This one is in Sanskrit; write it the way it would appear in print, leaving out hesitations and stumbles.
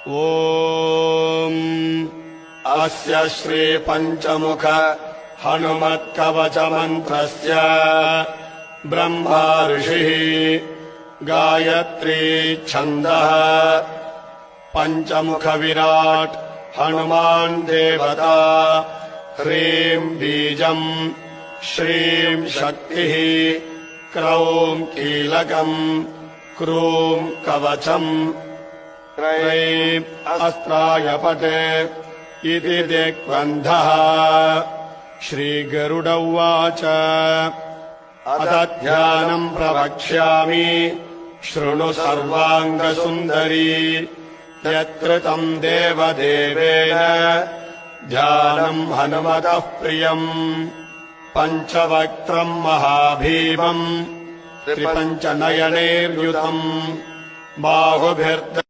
ॐ अस्य श्रीपञ्चमुख हनुमत्कवचमन्त्रस्य ब्रह्मा ऋषिः गायत्री छन्दः पञ्चमुख विराट् हनुमान् देवता ह्रीं बीजम् श्रीं शक्तिः क्रौं कीलकम् क्रूं कवचम् त्रैं अस्त्राय पटे इति दिग्बन्धः। श्रीगरुड उवाच अथ ध्यानम् प्रवक्ष्यामि शृणु सर्वाङ्गसुन्दरी यत्कृतम् देवदेवेन ध्यानम् हनुमतः प्रियम् पञ्चवक्त्रम् महाभीमम् त्रिपञ्चनयनैर्युतम् बाहुभिर्दशैर्युतम्